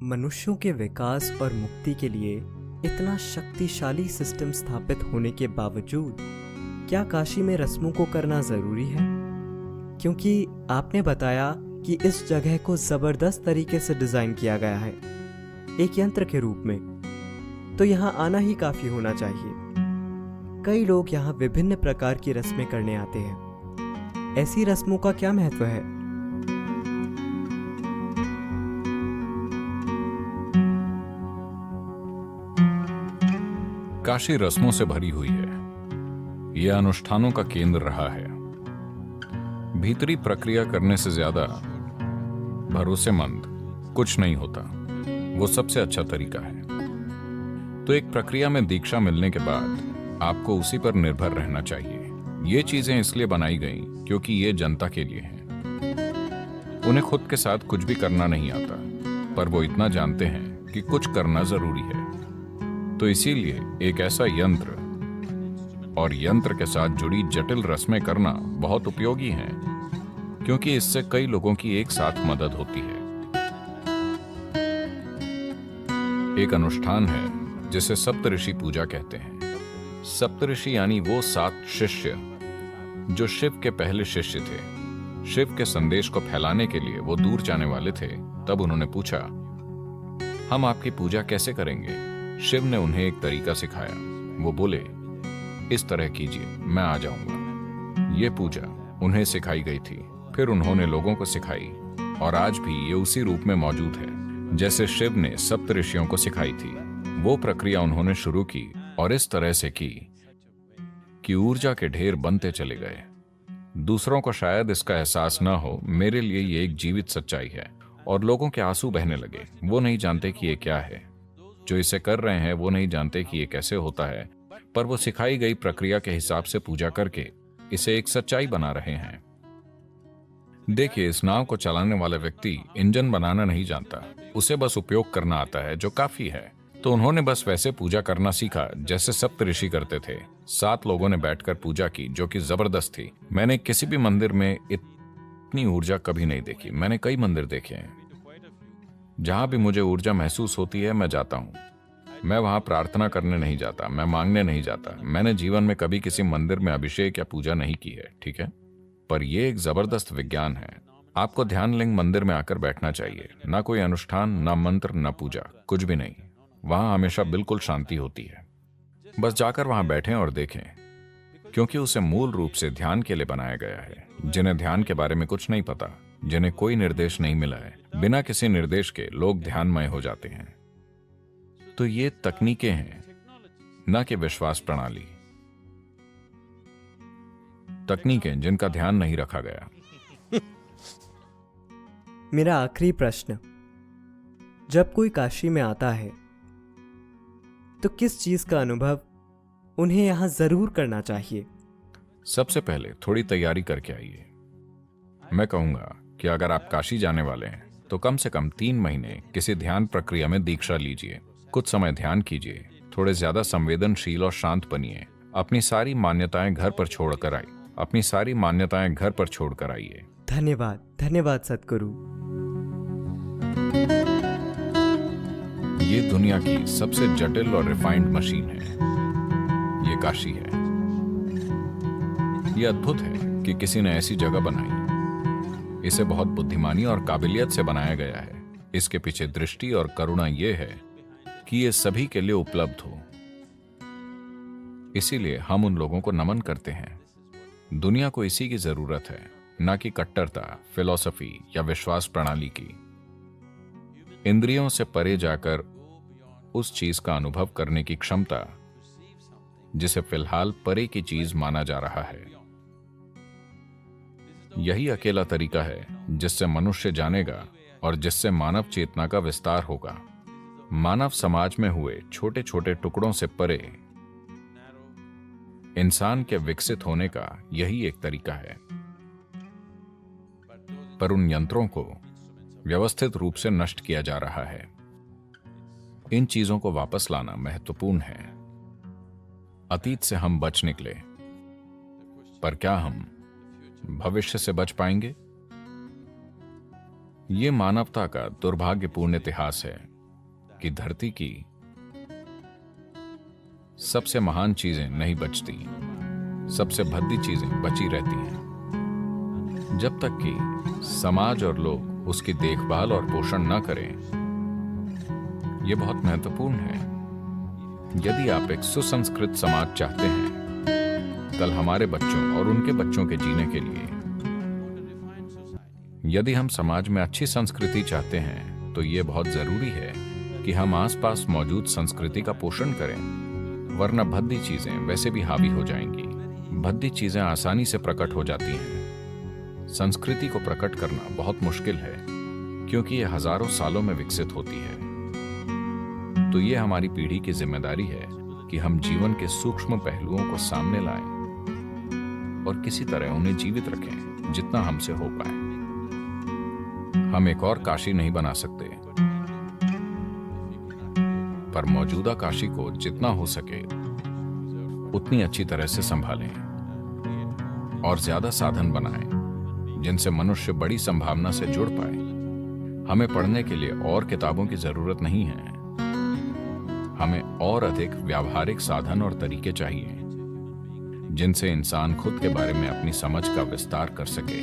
मनुष्यों के विकास और मुक्ति के लिए इतना शक्तिशाली सिस्टम स्थापित होने के बावजूद क्या काशी में रस्मों को करना ज़रूरी है? क्योंकि आपने बताया कि इस जगह को ज़बरदस्त तरीके से डिज़ाइन किया गया है, एक यंत्र के रूप में, तो यहाँ आना ही काफ़ी होना चाहिए। कई लोग यहाँ विभिन्न प्रकार की रस्में करने आते हैं। ऐसी रस्मों का क्या महत्व है? काशी रस्मों से भरी हुई है। यह अनुष्ठानों का केंद्र रहा है। भीतरी प्रक्रिया करने से ज्यादा भरोसेमंद कुछ नहीं होता। वो सबसे अच्छा तरीका है। तो एक प्रक्रिया में दीक्षा मिलने के बाद आपको उसी पर निर्भर रहना चाहिए। ये चीजें इसलिए बनाई गई क्योंकि ये जनता के लिए हैं। उन्हें खुद के साथ कुछ भी करना नहीं आता, पर वो इतना जानते हैं कि कुछ करना जरूरी है। तो इसीलिए एक ऐसा यंत्र और यंत्र के साथ जुड़ी जटिल रस्में करना बहुत उपयोगी है, क्योंकि इससे कई लोगों की एक साथ मदद होती है। एक अनुष्ठान है जिसे सप्तऋषि पूजा कहते हैं। सप्तऋषि यानी वो 7 शिष्य जो शिव के पहले शिष्य थे। शिव के संदेश को फैलाने के लिए वो दूर जाने वाले थे। तब उन्होंने पूछा, हम आपकी पूजा कैसे करेंगे? शिव ने उन्हें एक तरीका सिखाया। वो बोले, इस तरह कीजिए, मैं आ जाऊंगा। ये पूजा उन्हें सिखाई गई थी। फिर उन्होंने लोगों को सिखाई और आज भी ये उसी रूप में मौजूद है जैसे शिव ने सप्तऋषियों को सिखाई थी। वो प्रक्रिया उन्होंने शुरू की और इस तरह से की कि ऊर्जा के ढेर बनते चले गए। दूसरों को शायद इसका एहसास न हो, मेरे लिए ये एक जीवित सच्चाई है। और लोगों के आंसू बहने लगे। वो नहीं जानते कि ये क्या है। जो इसे कर रहे हैं वो नहीं जानते कि ये कैसे होता है, पर वो सिखाई गई प्रक्रिया के हिसाब से पूजा करके इसे एक सच्चाई बना रहे हैं। देखिए, इस नाव को चलाने वाला व्यक्ति इंजन बनाना नहीं जानता, उसे बस उपयोग करना आता है, जो काफी है। तो उन्होंने बस वैसे पूजा करना सीखा जैसे सप्तऋषि करते थे। 7 लोगों ने बैठकर पूजा की, जो कि जबरदस्त थी। मैंने किसी भी मंदिर में इतनी ऊर्जा कभी नहीं देखी। मैंने कई मंदिर देखे हैं। जहां भी मुझे ऊर्जा महसूस होती है, मैं जाता हूं। मैं वहां प्रार्थना करने नहीं जाता, मैं मांगने नहीं जाता। मैंने जीवन में कभी किसी मंदिर में अभिषेक या पूजा नहीं की है, ठीक है? पर यह एक जबरदस्त विज्ञान है। आपको ध्यान लिंग मंदिर में आकर बैठना चाहिए। ना कोई अनुष्ठान, ना मंत्र, ना पूजा, कुछ भी नहीं। वहां हमेशा बिल्कुल शांति होती है। बस जाकर वहां बैठें और देखें, क्योंकि उसे मूल रूप से ध्यान के लिए बनाया गया है। जिन्हें ध्यान के बारे में कुछ नहीं पता, जिन्हें कोई निर्देश नहीं मिला है, बिना किसी निर्देश के लोग ध्यानमय हो जाते हैं। तो ये तकनीकें हैं, न कि विश्वास प्रणाली। तकनीकें जिनका ध्यान नहीं रखा गया। मेरा आखिरी प्रश्न, जब कोई काशी में आता है तो किस चीज का अनुभव उन्हें यहां जरूर करना चाहिए? सबसे पहले थोड़ी तैयारी करके आइए। मैं कहूंगा कि अगर आप काशी जाने वाले हैं तो कम से कम 3 महीने किसी ध्यान प्रक्रिया में दीक्षा लीजिए। कुछ समय ध्यान कीजिए, थोड़े ज्यादा संवेदनशील और शांत बनिए। अपनी सारी मान्यताएं घर पर छोड़कर आइए। अपनी सारी मान्यताएं घर पर छोड़कर आइए। धन्यवाद, धन्यवाद सद्गुरु। ये दुनिया की सबसे जटिल और रिफाइंड मशीन है। ये काशी है। ये अद्भुत है कि किसी ने ऐसी जगह बनाई। इसे बहुत बुद्धिमानी और काबिलियत से बनाया गया है। इसके पीछे दृष्टि और करुणा ये है कि ये सभी के लिए उपलब्ध हो। इसीलिए हम उन लोगों को नमन करते हैं। दुनिया को इसी की जरूरत है, ना कि कट्टरता, फिलॉसफी या विश्वास प्रणाली की। इंद्रियों से परे जाकर उस चीज का अनुभव करने की क्षमता जिसे फिलहाल परे की चीज माना जा रहा है। यही अकेला तरीका है जिससे मनुष्य जानेगा और जिससे मानव चेतना का विस्तार होगा। मानव समाज में हुए छोटे छोटे टुकड़ों से परे इंसान के विकसित होने का यही एक तरीका है। पर उन यंत्रों को व्यवस्थित रूप से नष्ट किया जा रहा है। इन चीजों को वापस लाना महत्वपूर्ण है। अतीत से हम बच निकले, पर क्या हम भविष्य से बच पाएंगे? ये मानवता का दुर्भाग्यपूर्ण इतिहास है कि धरती की सबसे महान चीजें नहीं बचती, सबसे भद्दी चीजें बची रहती हैं। जब तक कि समाज और लोग उसकी देखभाल और पोषण न करें। यह बहुत महत्वपूर्ण है। यदि आप एक सुसंस्कृत समाज चाहते हैं कल हमारे बच्चों और उनके बच्चों के जीने के लिए, यदि हम समाज में अच्छी संस्कृति चाहते हैं तो यह बहुत जरूरी है कि हम आसपास मौजूद संस्कृति का पोषण करें, वरना भद्दी चीजें वैसे भी हावी हो जाएंगी। भद्दी चीजें आसानी से प्रकट हो जाती हैं। संस्कृति को प्रकट करना बहुत मुश्किल है क्योंकि यह हजारों सालों में विकसित होती है। तो यह हमारी पीढ़ी की जिम्मेदारी है कि हम जीवन के सूक्ष्म पहलुओं को सामने लाएं और किसी तरह उन्हें जीवित रखें जितना हमसे हो पाए। हम एक और काशी नहीं बना सकते, पर मौजूदा काशी को जितना हो सके उतनी अच्छी तरह से संभालें और ज्यादा साधन बनाएं जिनसे मनुष्य बड़ी संभावना से जुड़ पाए। हमें पढ़ने के लिए और किताबों की जरूरत नहीं है, हमें और अधिक व्यावहारिक साधन और तरीके चाहिए जिनसे इंसान खुद के बारे में अपनी समझ का विस्तार कर सके।